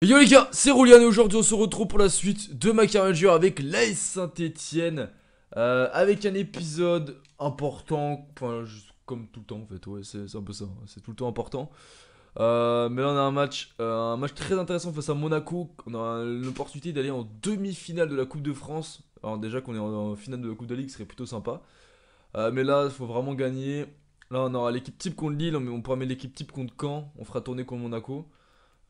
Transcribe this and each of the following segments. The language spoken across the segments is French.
Yo les gars, c'est Roulian et aujourd'hui on se retrouve pour la suite de ma carrière avec l'AS Saint-Etienne avec un épisode important, enfin comme tout le temps en fait, ouais c'est un peu ça, hein, c'est tout le temps important. Mais là on a un match très intéressant face à Monaco, on a l'opportunité d'aller en demi-finale de la Coupe de France. Alors déjà qu'on est en finale de la Coupe de Ligue, ce serait plutôt sympa. Mais là il faut vraiment gagner. Là on aura l'équipe type contre Lille, on pourra mettre l'équipe type contre Caen, on fera tourner contre Monaco.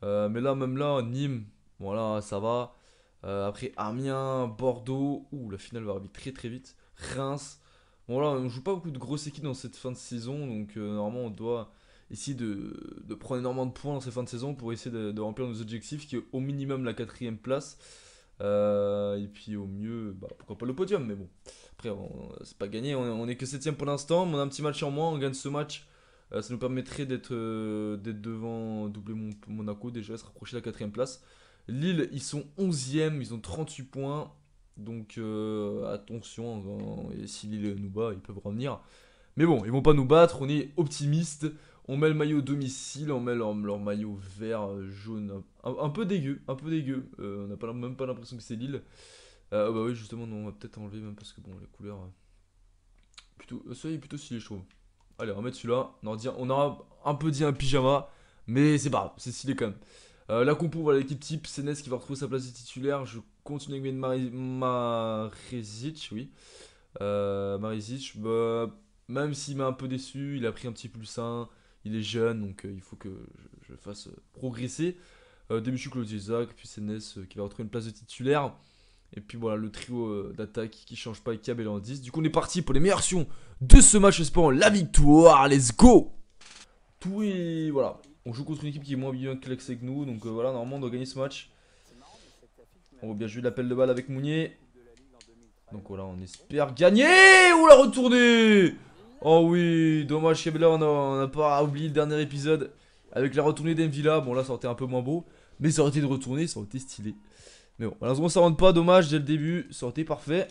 Mais là, même là, Nîmes, voilà, ça va. Après, Amiens, Bordeaux. Ouh, la finale va arriver très très vite. Reims. Bon, là, on joue pas beaucoup de grosses équipes dans cette fin de saison. Donc, normalement, on doit essayer de prendre énormément de points dans cette fin de saison pour essayer de remplir nos objectifs, qui est au minimum la quatrième place. Et puis, au mieux, bah, pourquoi pas le podium. Mais bon, après, c'est pas gagné. On est que septième pour l'instant. Mais on a un petit match en moins. On gagne ce match. Ça nous permettrait d'être devant, doubler Monaco déjà, se rapprocher de la quatrième place. Lille, ils sont 11e, ils ont 38 points. Donc attention, hein, et si Lille nous bat, ils peuvent revenir. Mais bon, ils vont pas nous battre, on est optimiste. On met le maillot domicile, on met leur maillot vert, jaune, un peu dégueu, un peu dégueu. On n'a même pas l'impression que c'est Lille. Bah oui, justement, non, on va peut-être enlever même parce que bon, les couleurs, plutôt, ça y est plutôt stylé, je trouve. Allez, on va mettre celui-là. On aura un peu dit un pyjama, mais c'est pas grave, c'est stylé quand même. La compo, voilà l'équipe type. Sénès qui va retrouver sa place de titulaire. Je continue avec Marezic, oui. Marezic, bah, même s'il m'a un peu déçu, il a pris un petit pulsar. Il est jeune, donc il faut que je le fasse progresser. Debuchy, Claudio Isaac, puis Sénès qui va retrouver une place de titulaire. Et puis voilà, le trio d'attaque qui change pas avec Cabella en 10. Du coup, on est parti pour les meilleures actions de ce match, espérant la victoire. Let's go! Tout est. Voilà. On joue contre une équipe qui est moins bien classée que nous. Donc voilà, normalement, on doit gagner ce match. On va bien jouer l'appel de balle avec Mounier. Donc voilà, on espère gagner. Ouh, la retournée! Oh oui, dommage, Cabella, on n'a pas oublié le dernier épisode. Avec la retournée d'Envilla. Bon, là, ça aurait été un peu moins beau. Mais ça aurait été de retourner, ça aurait été stylé. Mais bon, malheureusement, ça rentre pas. Dommage, dès le début, ça aurait été parfait.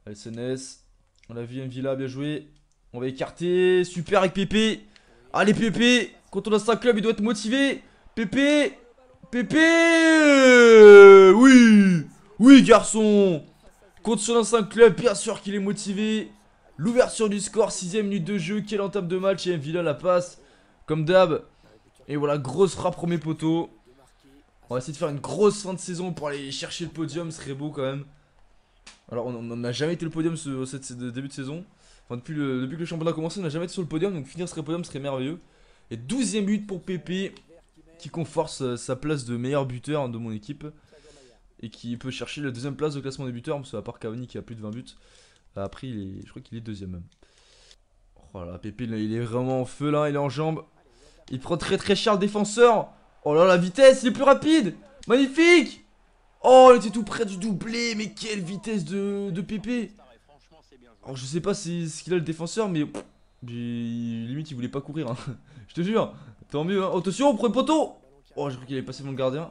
Allez, CNS. On a vu Villa, bien joué. On va écarter. Super avec Pépé. Allez, Pépé. Quand on a 5 clubs, il doit être motivé. Pépé. Pépé. Oui. Oui, garçon. Contre son ancien club, bien sûr qu'il est motivé. L'ouverture du score, 6ème minute de jeu. Quelle entame de match. Et Villa la passe. Comme d'hab. Et voilà, grosse frappe premier poteau. On va essayer de faire une grosse fin de saison pour aller chercher le podium. Ce serait beau quand même. Alors, on n'a jamais été le podium ce début de saison. Enfin, depuis que le championnat a commencé, on n'a jamais été sur le podium. Donc, finir ce podium serait merveilleux. Et 12ème but pour Pépé, qui conforte sa place de meilleur buteur de mon équipe. Et qui peut chercher la deuxième place de classement des buteurs. Parce qu'à part Cavani qui a plus de 20 buts. Après, je crois qu'il est deuxième même. Oh là, Pépé, là, il est vraiment en feu là. Il est en jambes. Il prend très très cher le défenseur. Oh là, la vitesse, il est plus rapide. Magnifique. Oh, il était tout près du doublé, mais quelle vitesse de Pépé. Alors je sais pas ce qu'il a le défenseur, mais limite il voulait pas courir, hein. Je te jure. Tant mieux, hein. Attention, premier poteau. Oh, j'ai cru qu'il allait passer mon gardien.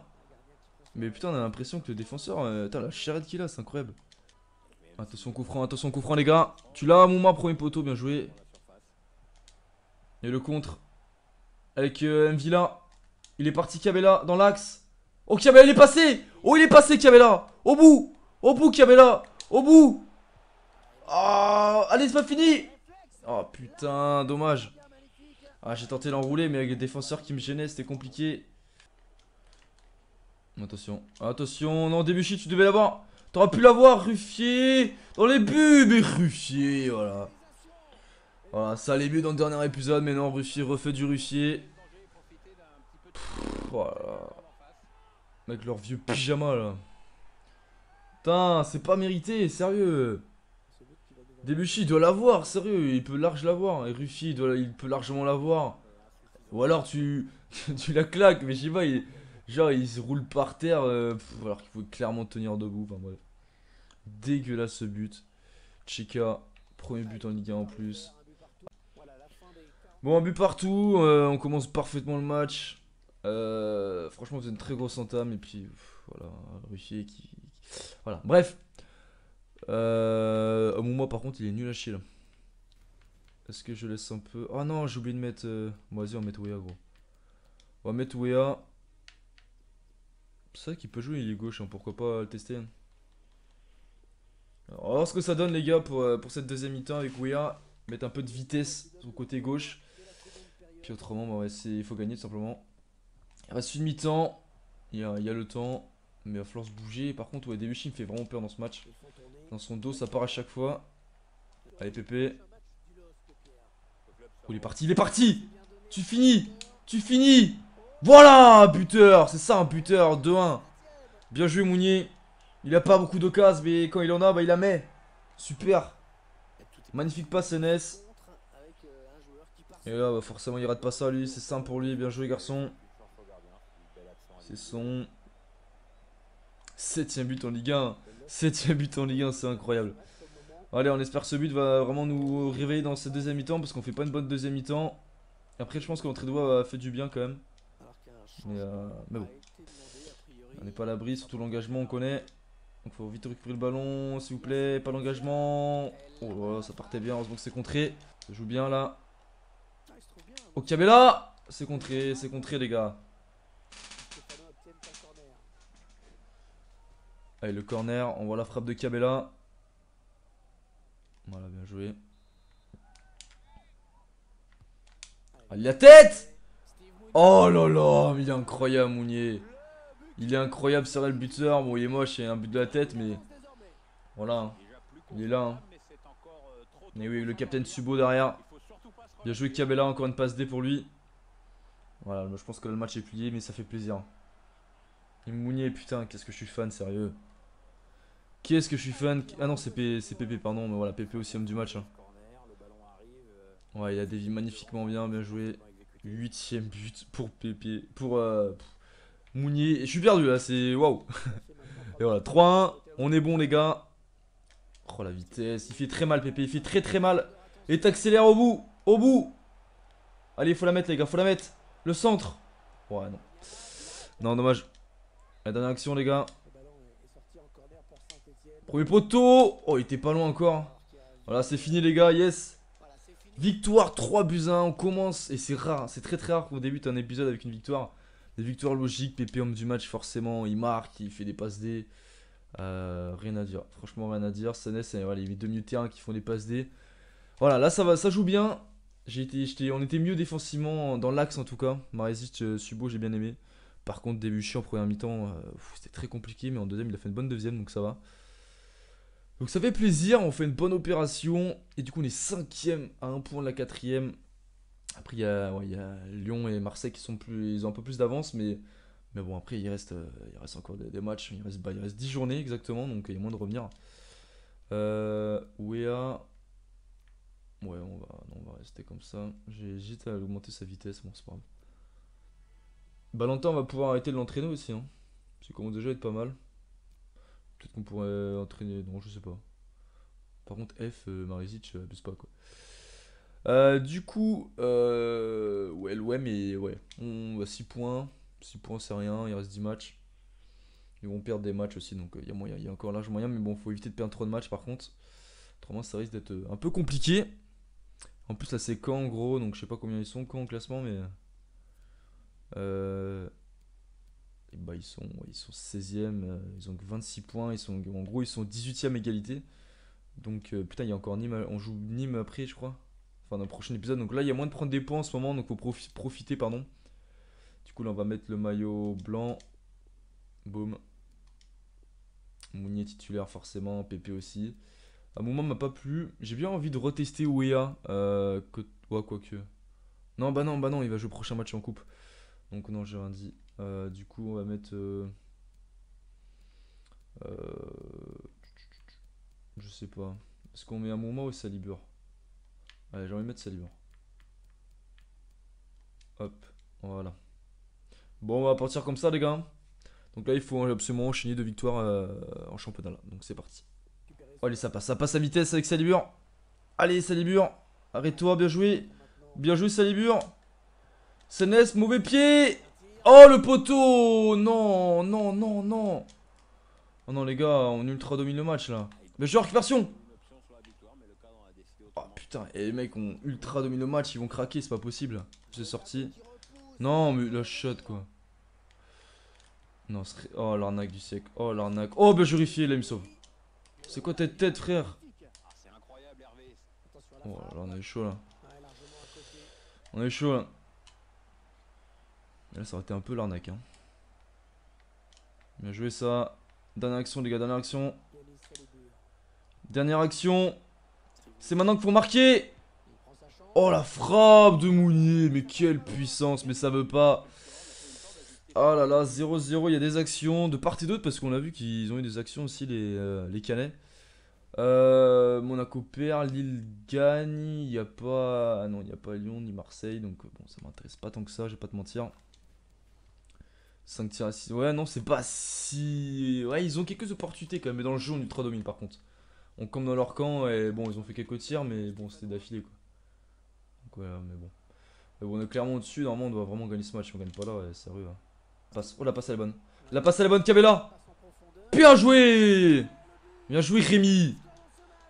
Mais putain, on a l'impression que le défenseur, putain, la charrette qu'il a, c'est incroyable. Attention coup franc les gars. Tu l'as, Mouma, premier poteau, bien joué. Et le contre avec Mvila. Il est parti, Cabella, dans l'axe. Oh, Cabella, il est passé. Oh, il est passé, Cabella. Au bout, Cabella. Au bout. Oh, allez, c'est pas fini. Oh putain, dommage. Ah, j'ai tenté d'enrouler, mais avec les défenseurs qui me gênaient, c'était compliqué. Attention, attention, non, Debuchy, tu devais l'avoir. T'aurais pu l'avoir, Ruffier. Dans les buts, mais Ruffier, voilà. Voilà, ça allait mieux dans le dernier épisode, mais non, Ruffier refait du Ruffier. Voilà. Avec leur vieux pyjama là. Putain, c'est pas mérité, sérieux. Debuchy, il doit l'avoir, sérieux, il peut large l'avoir. Et Ruffier, il peut largement l'avoir. Ou alors tu la claques, mais je sais pas, genre il se roule par terre, alors qu'il pouvait clairement tenir debout. Enfin bref. Dégueulasse ce but. Chica, premier but en Ligue 1 en plus. Bon, un but partout, on commence parfaitement le match. Franchement, c'est une très grosse entame. Et puis, voilà, Ruffier qui. Voilà, bref. Bon, moi par contre, il est nul à chier là. Est-ce que je laisse un peu. Oh non, j'ai oublié de mettre. Bon, vas-y, on va mettre Wea, gros. On va mettre Wea. C'est vrai qu'il peut jouer, il est gauche, hein, pourquoi pas le tester. Alors, on va voir ce que ça donne les gars pour cette deuxième mi-temps avec Weah. Mettre un peu de vitesse sur le côté gauche. Puis autrement, bah ouais, il faut gagner tout simplement. Il reste une mi-temps. Il y a le temps. Mais il va falloir se bouger. Par contre, ouais, Debuchy me fait vraiment peur dans ce match. Dans son dos, ça part à chaque fois. Allez, Pépé. Oh, il est parti, il est parti. Tu finis. Tu finis. Voilà, buteur. C'est ça un buteur. 2-1. Bien joué, Mounier. Il a pas beaucoup d'occasions, mais quand il en a, bah, il la met. Super. Magnifique passe, NS. Et là, bah, forcément, il rate pas ça, lui. C'est simple pour lui. Bien joué, garçon. C'est son 7ème but en Ligue 1. 7ème but en Ligue 1, c'est incroyable. Allez, on espère que ce but va vraiment nous réveiller dans cette deuxième mi-temps parce qu'on fait pas une bonne deuxième mi-temps. Après, je pense que l'entrée de voix a fait du bien quand même. Mais bon, on n'est pas à l'abri, surtout l'engagement, on connaît. Donc, faut vite récupérer le ballon, s'il vous plaît. Pas l'engagement. Oh là, ça partait bien, heureusement que c'est contré. Ça joue bien là. Okabela. C'est contré, les gars. Allez, le corner, on voit la frappe de Cabella. Voilà, bien joué. Allez, la tête. Oh là là, il est incroyable, Mounier. Il est incroyable, c'est vrai, le buteur. Bon, il est moche, c'est un but de la tête, mais voilà, hein. Il est là, hein. Et oui, le capitaine Subo derrière. Bien joué, Cabella, encore une passe D pour lui. Voilà, moi, je pense que le match est plié, mais ça fait plaisir. Et Mounier, putain, qu'est-ce que je suis fan, sérieux. Qu'est-ce que je suis fan. Ah non, c'est Pépé, pardon, mais voilà, Pépé aussi homme du match, hein. Ouais, il a dévié magnifiquement bien joué. 8ème but pour Pépé, pour Mounier. Et je suis perdu là, c'est waouh. Et voilà, 3-1, on est bon les gars. Oh la vitesse, il fait très mal Pépé, il fait très mal. Et t'accélères au bout, au bout. Allez, il faut la mettre les gars, faut la mettre. Le centre. Ouais, non. Non, dommage. La dernière action les gars. Premier poteau. Oh, il était pas loin encore. Voilà, c'est fini les gars, yes. Victoire 3 buts 1, on commence. Et c'est rare, c'est très rare qu'on débute un épisode avec une victoire. Des victoires logiques, Pépé homme du match forcément, il marque, il fait des passes D. Rien à dire, franchement rien à dire. Sanes, voilà, il met 2 milieux de terrain qui font des passes D. Voilà, là ça va, ça joue bien. On était mieux défensivement dans l'axe en tout cas. Marézic, Subo, j'ai bien aimé. Par contre, Debuchy en première mi-temps, c'était très compliqué, mais en deuxième, il a fait une bonne deuxième, donc ça va. Donc ça fait plaisir, on fait une bonne opération. Et du coup, on est 5ème à 1 point de la 4ème. Après, il y a Lyon et Marseille qui sont plus, ils ont un peu plus d'avance, mais bon, après, il reste encore des matchs. Il reste 10 journées exactement, donc il y a moins de revenir. Wea. Ouais, non, on va rester comme ça. J'hésite à augmenter sa vitesse, bon, c'est pas grave. Valentin, on va pouvoir arrêter de l'entraîner aussi, hein. Ça commence déjà à être pas mal. Peut-être qu'on pourrait entraîner. Non, je sais pas. Par contre, F, Marézic, abuse pas quoi. Du coup, ouais, l'OM et ouais, on a 6 points. 6 points, c'est rien, il reste 10 matchs. Ils vont perdre des matchs aussi, donc il y a encore large moyen, mais bon, faut éviter de perdre trop de matchs par contre. Autrement, ça risque d'être un peu compliqué. En plus, là, c'est Caen en gros, donc je sais pas combien ils sont, Caen au classement, mais. Et bah, ils sont 16ème, ils ont que 26 points, en gros, ils sont 18ème égalité. Donc, putain, il y a encore Nîmes, on joue Nîmes après, je crois. Enfin, dans le prochain épisode. Donc là, il y a moins de prendre des points en ce moment, donc faut profiter, pardon. Du coup, là, on va mettre le maillot blanc. Boum. Mounier titulaire, forcément. Pépé aussi. À un moment, m'a pas plu. J'ai bien envie de retester Ouéa. Ouais, quoique. Non, bah non, il va jouer au prochain match en coupe. Donc, non, j'ai rien dit. Du coup, on va mettre. Je sais pas. Est-ce qu'on met un moment ou Salibur? Allez, j'ai envie de mettre Salibur. Hop, voilà. Bon, on va partir comme ça, les gars. Donc là, il faut absolument enchaîner 2 victoires en championnat. Là. Donc c'est parti. Oh, allez, ça passe à vitesse avec Salibur. Allez, Salibur. Arrête-toi, bien joué. Bien joué, Salibur. Senes, mauvais pied. Oh, le poteau. Non, non, non, non. Oh non, les gars, on ultra domine le match là. Mais je récupération. Oh putain, et les mecs ont ultra dominé le match, ils vont craquer, c'est pas possible. J'ai sorti. Non, mais la shot quoi. Non, oh l'arnaque du siècle. Oh l'arnaque. Oh bah jurifié là il me sauve. C'est quoi ta tête frère? Oh là, on est chaud là. On est chaud là. Là ça aurait été un peu l'arnaque hein. Bien joué ça. Dernière action les gars, dernière action. Dernière action. C'est maintenant qu'il faut marquer. Oh la frappe de Mounier. Mais quelle puissance. Mais ça veut pas. Oh là là 0-0. Il y a des actions de part et d'autre. Parce qu'on a vu qu'ils ont eu des actions aussi les Canets. Monaco perd, Lille gagne. Il n'y a pas. Ah non, il n'y a pas Lyon ni Marseille. Donc bon, ça m'intéresse pas tant que ça, je vais pas te mentir. 5 tirs à 6. Ouais, non, c'est pas si. Ouais, ils ont quelques opportunités quand même. Mais dans le jeu, on ultra domine par contre. On campe dans leur camp et bon, ils ont fait quelques tirs, mais bon, c'était d'affilée quoi. Donc ouais, mais bon. Mais bon, on est clairement au-dessus. Normalement, on doit vraiment gagner ce match. Si on gagne pas là, ouais, sérieux. Hein. Passe. Oh, la passe elle est bonne. La passe elle est bonne, Cabella. Bien joué. Bien joué, Rémi.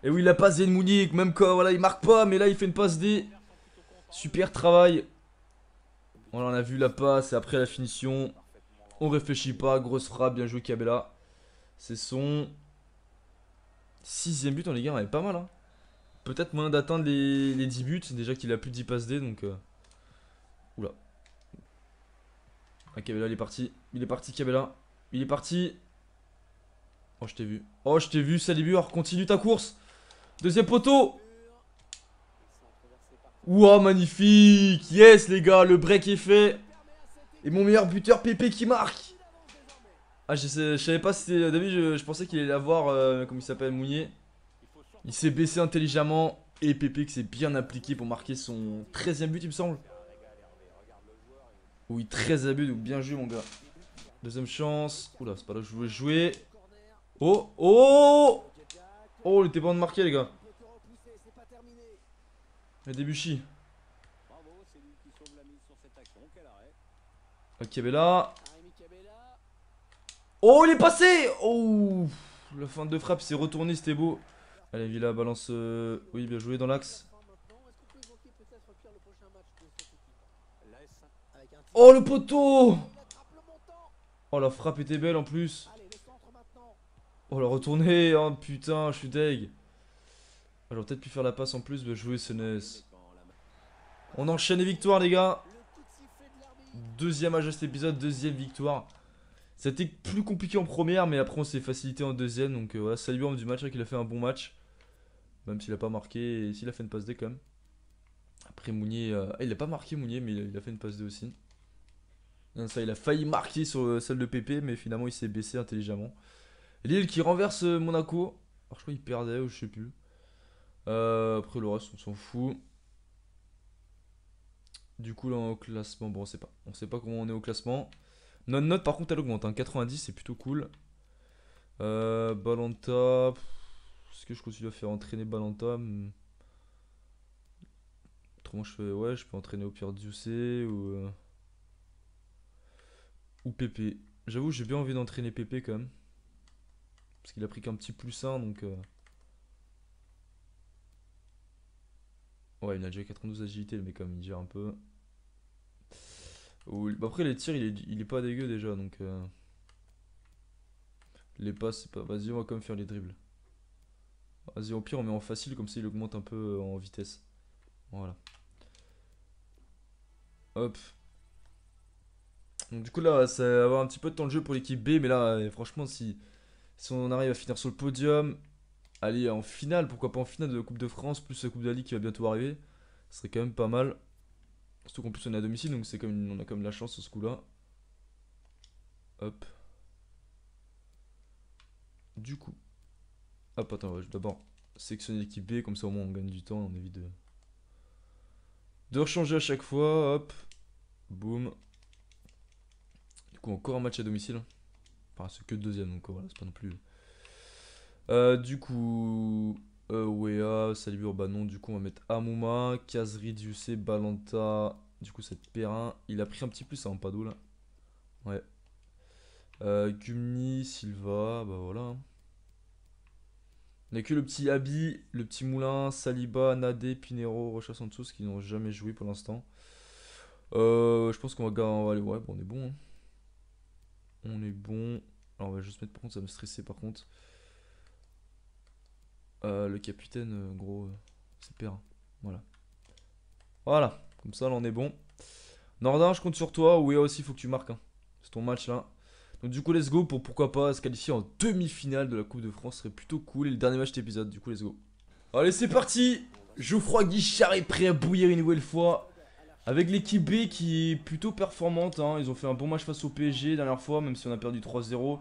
Et oui, la passe d'El Mounier, même quand voilà, il marque pas, mais là il fait une passe D. Super travail. Voilà, on a vu la passe et après la finition. On réfléchit pas, grosse frappe, bien joué Cabella. C'est son 6ème but en Ligue 1, elle est pas mal. Hein. Peut-être moyen d'atteindre les 10 buts, déjà qu'il a plus de 10 passes D donc. Oula. Ah, Cabella il est parti. Il est parti Cabella. Il est parti. Oh, je t'ai vu. Oh, je t'ai vu, Salibur. Continue ta course. Deuxième poteau. Ouah, magnifique. Yes, les gars, le break est fait. Et mon meilleur buteur, Pépé, qui marque. Ah, je savais pas si c'était David, je pensais qu'il allait l'avoir, comme il s'appelle, Mounier. Il s'est baissé intelligemment. Et Pépé qui s'est bien appliqué pour marquer son 13ème but, il me semble. Oui, 13 buts, donc bien joué, mon gars. Deuxième chance. Oula, c'est pas là que je voulais jouer. Oh, oh. Oh, il était pas en de marquer, les gars. Et Debuchy. Ok, Bella. Oh, il est passé. Oh, la fin de frappe s'est retournée, c'était beau. Allez, Villa balance. Oui, bien joué dans l'axe. Oh, le poteau. Oh, la frappe était belle en plus. Oh, la retournée. Oh, putain, je suis deg. J'aurais peut-être pu faire la passe en plus. Bien joué, Senes. On enchaîne les victoires, les gars. Deuxième match de cet épisode, deuxième victoire. C'était plus compliqué en première, mais après on s'est facilité en deuxième. Donc voilà, salut homme du match, qu'il a fait un bon match. Même s'il a pas marqué, et s'il a fait une passe D quand même. Après Mounier, il a pas marqué Mounier, mais il a fait une passe D aussi. Non, ça, il a failli marquer sur celle de Pépé, mais finalement il s'est baissé intelligemment. Lille qui renverse Monaco. Alors je crois qu'il perdait ou je sais plus. Après le reste, on s'en fout. Du coup là au classement, bon on sait pas. On sait pas comment on est au classement. Notre note par contre elle augmente, hein. 90 c'est plutôt cool. Balanta. Est-ce que je continue à faire entraîner Balanta? Autrement je fais. Ouais, je peux entraîner au pire Dioussé ou Pépé. J'avoue j'ai bien envie d'entraîner Pépé quand même. Parce qu'il a pris qu'un petit +1 donc. Ouais, il a déjà 92 agilité le mec comme il gère un peu. Bah, après les tirs il est pas dégueu déjà donc. Les passes c'est pas. Vas-y on va quand même faire les dribbles. Vas-y au pire on met en facile comme ça il augmente un peu en vitesse. Voilà. Hop. Donc du coup là ça va avoir un petit peu de temps de jeu pour l'équipe B. Mais là franchement si on arrive à finir sur le podium. Aller en finale, pourquoi pas en finale de la Coupe de France. Plus la Coupe de la Ligue qui va bientôt arriver. Ce serait quand même pas mal. Surtout qu'en plus on est à domicile. Donc c'est comme on a quand même la chance sur ce coup là. Hop. Du coup. Hop attends ouais, je vais d'abord sélectionner l'équipe B. Comme ça au moins on gagne du temps. On évite de rechanger à chaque fois. Hop. Boum. Du coup encore un match à domicile. Enfin c'est que le deuxième donc voilà c'est pas non plus. Du coup, Wea, Salibur, bah non, du coup on va mettre Amouma, Kazri, Diussé, Balanta, du coup c'est Perrin, il a pris un petit plus à Ampado là. Ouais. Gumni, Silva, bah voilà. Hein. Il n'y a que le petit Abi, le petit Moulin, Saliba, Nadé, Pinero, Rocha Santos qui n'ont jamais joué pour l'instant. Je pense qu'on va aller, ouais, bon, on est bon. Hein. On est bon. Alors on va juste mettre par contre, ça va me stresser par contre. Le capitaine, gros, c'est père. Voilà. Voilà. Comme ça, là on est bon. Nordin, je compte sur toi. Oui, aussi, il faut que tu marques, hein. C'est ton match là. Donc du coup, let's go pour pourquoi pas se qualifier en demi-finale de la Coupe de France. Ce serait plutôt cool. Et le dernier match d'épisode, du coup, let's go. Allez, c'est parti. Geoffroy Guichard est prêt à bouillir une nouvelle fois. Avec l'équipe B qui est plutôt performante, hein. Ils ont fait un bon match face au PSG la dernière fois, même si on a perdu 3-0.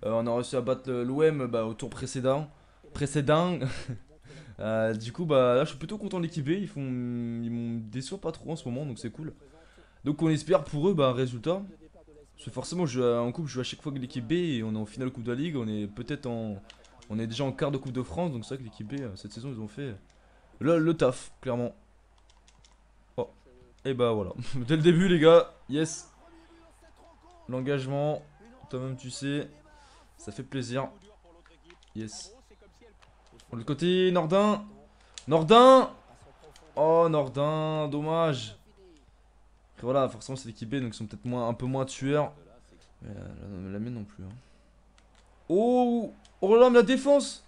On a réussi à battre l'OM bah, au tour précédent. Du coup, bah là, je suis plutôt content de l'équipe B. Ils m'ont déçu pas trop en ce moment, donc c'est cool. Donc on espère pour eux bah, un résultat. Parce que forcément, en coupe, je joue à chaque fois avec l'équipe B et on est en finale Coupe de la Ligue. On est peut-être en. On est déjà en quart de Coupe de France, donc c'est vrai que l'équipe B, cette saison, ils ont fait le taf, clairement. Oh, et bah voilà. Dès le début, les gars, yes. L'engagement, toi-même, tu sais, ça fait plaisir. Yes. De l'autre côté, Nordin. Nordin. Oh, Nordin, dommage. Après, voilà, forcément, c'est l'équipe B, donc ils sont peut-être un peu moins tueurs. Mais la mienne non plus. Hein. Oh, oh là là, mais la défense.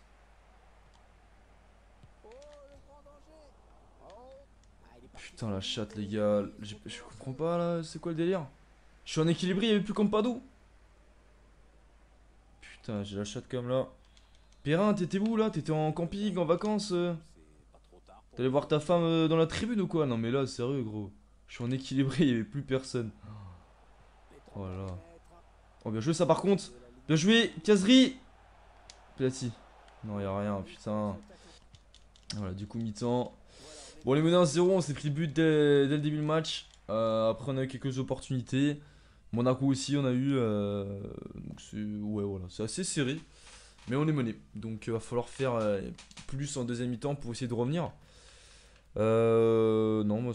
Putain, la chatte, les gars. Je comprends pas là, c'est quoi le délire? Je suis en équilibré, il n'y avait plus Campadou. Putain, j'ai la chatte comme là. Perrin, t'étais où là? T'étais en camping, en vacances T'allais voir ta femme dans la tribune ou quoi? Non, mais là, sérieux, gros. Je suis en équilibré, il n'y avait plus personne. Oh là là. Oh, bien joué ça par contre. Bien joué, caserie. Plati. Non, y'a rien, putain. Voilà, du coup, mi-temps. Bon, les menés 1-0, on s'est pris le but dès le début du match. Après, on a eu quelques opportunités. Monaco aussi, on a eu. Donc, ouais, voilà, c'est assez serré. Mais on est mené. Donc, il va falloir faire plus en deuxième mi-temps pour essayer de revenir. Non, moi.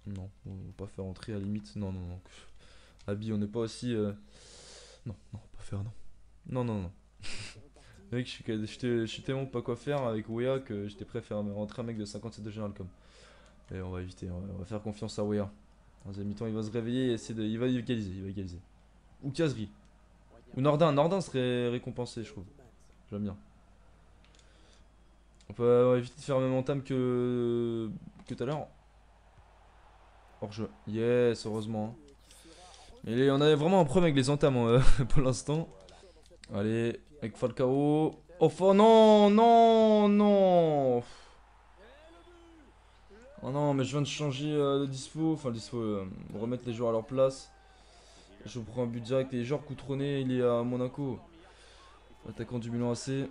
Non, on va pas faire entrer à la limite. Non, non, non. Abi, on n'est pas aussi. Non, non, pas faire, non. Non, non, non. Mec, je suis tellement pas quoi faire avec Wea que j'étais prêt à faire rentrer un mec de 57 de général comme. Et on va éviter, on va faire confiance à Wea. En deuxième mi-temps, il va se réveiller et essayer de. Il va égaliser, il va égaliser. Ou Caserie. Ou Nordin, Nordin serait récompensé, je trouve. J'aime bien. On va éviter de faire le même entame que tout à l'heure. Hors jeu. Yes, heureusement. Et on avait vraiment un problème avec les entames pour l'instant. Allez, avec Falcao. Oh, non, non, non. Oh non, mais je viens de changer de dispo. Enfin, dispo, remettre les joueurs à leur place. Je prends un but direct. Et genre, Coutronnet, il est à Monaco. Attaquant du Milan AC.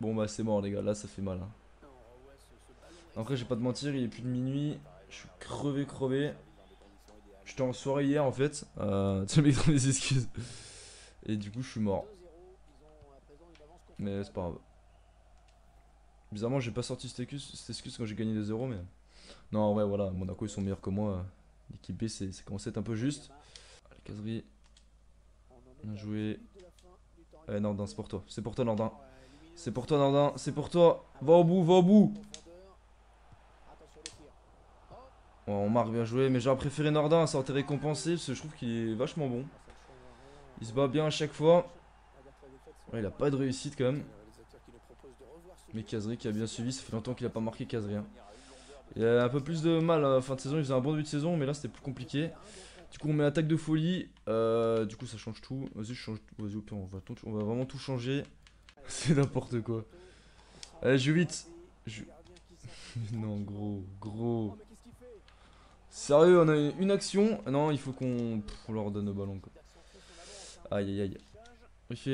Bon, bah, c'est mort, les gars. Là, ça fait mal. Hein. Après, j'ai pas de mentir, il est plus de minuit. Je suis crevé, crevé. J'étais en soirée hier, en fait. Tu mec dans des excuses. Et du coup, je suis mort. Mais c'est pas grave. Bizarrement, j'ai pas sorti cette excuse quand j'ai gagné 2-0, mais. Non, en vrai, voilà, Monaco ils sont meilleurs que moi. L'équipe B, c'est commencé à être un peu juste. Allez, caserie. Bien joué. Allez, Nordin, c'est pour toi. C'est pour toi, Nordin. C'est pour toi, Nordin. C'est pour toi. Va au bout, va au bout. Bon, on marque, bien joué. Mais j'aurais préféré Nordin, ça aurait été récompensé. Parce que je trouve qu'il est vachement bon. Il se bat bien à chaque fois. Ouais, il a pas de réussite quand même. Mais Caserie qui a bien suivi. Ça fait longtemps qu'il a pas marqué Caserie. Hein. Il a un peu plus de mal à la fin de saison, il faisait un bon début de saison, mais là c'était plus compliqué. Du coup on met attaque de folie, du coup ça change tout. Vas-y, je change tout. Vas-y, au pire, on va vraiment tout changer. C'est n'importe quoi. Allez, je vais vite. Je... non, gros, gros. Sérieux, on a une action. Non, il faut on leur donne le ballon quoi. Aïe aïe aïe. Ok.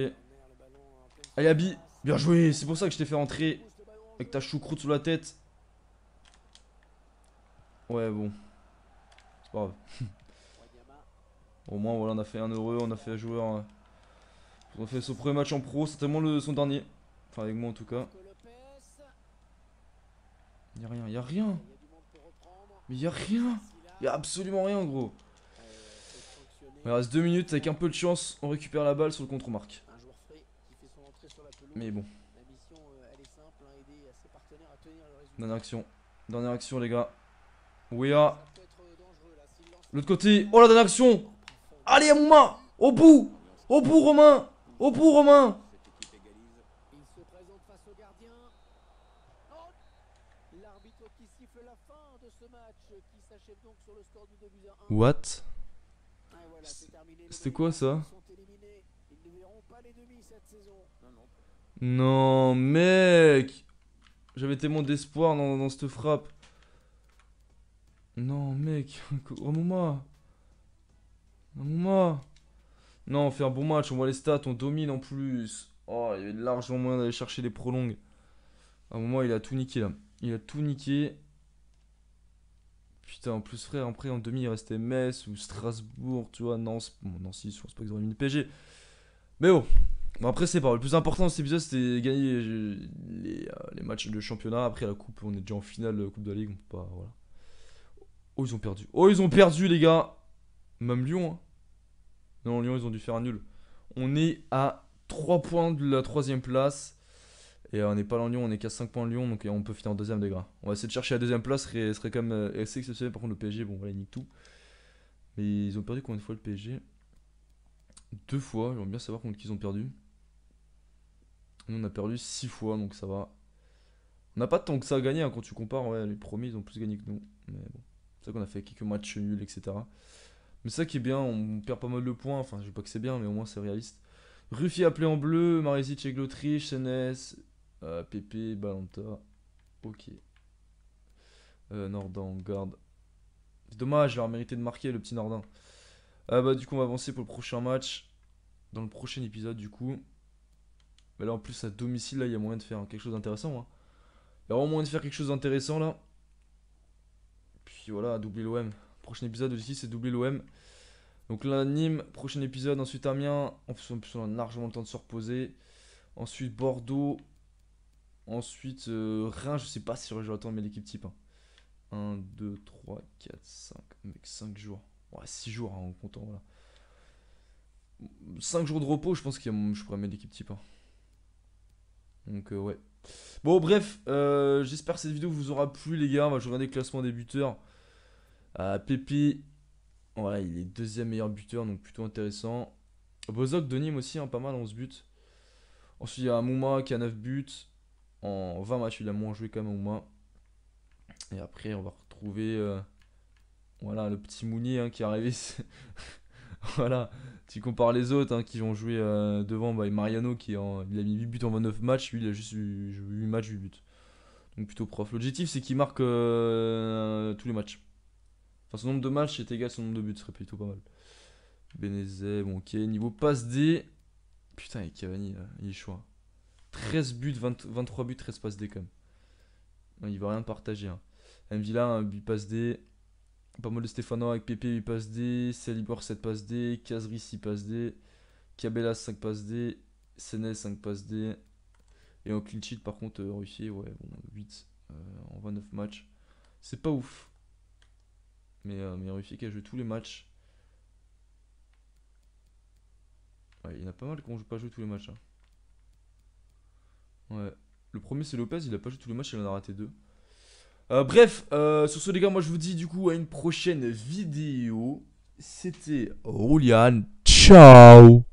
Allez, Abi, bien joué, c'est pour ça que je t'ai fait rentrer avec ta choucroute sous la tête. Ouais, bon, c'est pas grave. Au moins, voilà, on a fait un heureux, on a fait un joueur. On a fait son premier match en pro, c'est tellement son dernier. Enfin, avec moi en tout cas. Y'a rien, y'a rien. Mais y'a rien. Y'a absolument rien, gros. Il reste 2 minutes, avec un peu de chance, on récupère la balle sur le contre-marque. Mais bon. Dernière action. Dernière action, les gars. Wea. L'autre côté. Oh la dernière action. Allez Amouma. Au bout. Au bout Romain. Au bout Romain. Il se présente face au gardien. Oh, l'arbitre qui siffle la fin de ce match qui s'achève donc sur le score du 2-1. What? Ah, voilà, c'est terminé. C'était quoi ça? Ils sont éliminés. Ils ne verront pas les demi cette saison. Non mec. J'avais tellement d'espoir dans cette frappe. Non mec. Amouma. Amouma. Non, on fait un bon match, on voit les stats, on domine en plus. Oh, il y avait largement moyen d'aller chercher les prolongues. À un moment, il a tout niqué là. Il a tout niqué. Putain, en plus, frère, après en demi, il restait Metz ou Strasbourg, tu vois. Nancy, bon, Nancy, je pense pas qu'ils auraient mis le PSG. Mais bon. Bon, après, c'est pas. Le plus important dans cet épisode, c'était gagner les matchs de championnat. Après, la coupe, on est déjà en finale de Coupe de la Ligue. On peut pas, voilà. Oh, ils ont perdu. Oh, ils ont perdu, les gars. Même Lyon, hein. Non, Lyon, ils ont dû faire un nul. On est à 3 points de la 3ème place. Et on n'est pas dans Lyon, on est qu'à 5 points de Lyon. Donc on peut finir en deuxième, les gars. On va essayer de chercher la deuxième place. Serait quand même assez exceptionnel. Par contre, le PSG, bon, voilà, ils niquent tout. Mais ils ont perdu combien de fois le PSG? 2 fois. J'aimerais bien savoir contre qui ils ont perdu. Nous, on a perdu 6 fois, donc ça va. On n'a pas tant que ça à gagner hein, quand tu compares. Ouais, les premiers, ils ont plus gagné que nous. Mais bon, c'est vrai qu'on a fait quelques matchs nuls, etc. Mais ça qui est bien, on perd pas mal de points. Enfin, je sais pas que c'est bien, mais au moins c'est réaliste. Ruffi appelé en bleu, Marézic avec l'Autriche, Senès, Pépé, Balanta. Ok. Nordin, garde. C'est dommage, il aurait mérité de marquer le petit Nordin. Bah, du coup, on va avancer pour le prochain match. Dans le prochain épisode, du coup. Mais là, en plus, à domicile, là, il y a moyen de faire quelque chose d'intéressant. Hein. Il y a vraiment moyen de faire quelque chose d'intéressant là. Puis voilà, doubler l'OM. Prochain épisode aussi, c'est doubler l'OM. Donc là, Nîmes, prochain épisode. Ensuite, Amiens. En plus, on a largement le temps de se reposer. Ensuite, Bordeaux. Ensuite, Reims. Je sais pas si j'aurais attendre mais l'équipe type. 1, 2, 3, 4, 5. Mec, 5 jours. Ouais, 6 jours hein, en comptant. Voilà. 5 jours de repos, je pense que je pourrais mettre l'équipe type. Hein. Donc, ouais. Bon, bref. J'espère que cette vidéo vous aura plu, les gars. Moi, je regardais le classement des buteurs. Pépé. Voilà, il est deuxième meilleur buteur, donc plutôt intéressant. Bozok de Nîmes aussi, hein, pas mal, 11 buts. Ensuite, il y a Amouma qui a 9 buts. En 20 matchs, il a moins joué quand même, Amouma. Et après, on va retrouver voilà, le petit Mounier hein, qui est arrivé. Voilà, tu compares les autres hein, qui ont joué devant. Bah, et Mariano, il a mis 8 buts en 29 matchs. Lui, il a juste eu 8 matchs, 8 buts. Donc plutôt prof. L'objectif, c'est qu'il marque tous les matchs. Enfin, son nombre de matchs est égal à son nombre de buts, ce serait plutôt pas mal. Benezet, bon ok. Niveau passe D. Putain, et Cavani, il est chaud. Hein. 13 buts, 23 buts, 13 passes D quand même. Non, il va rien partager. Hein. Mvila, un but passe D. Pas mal de Stefano avec Pépé, 8 passes D. Salibor, 7 passes D. Kazri, 6 passes D. Cabellas, 5 passes D. Senez, 5 passes D. Et en clean sheet, par contre, Ruffier, ouais, bon, 8 en 29 matchs. C'est pas ouf. Mais Ruffier qui a joué tous les matchs. Ouais, il y en a pas mal qui n'ont pas joué tous les matchs. Hein. Ouais. Le premier, c'est Lopez, il a pas joué tous les matchs, il en a raté 2. Bref, sur ce, les gars, moi je vous dis du coup à une prochaine vidéo. C'était Roulian. Ciao!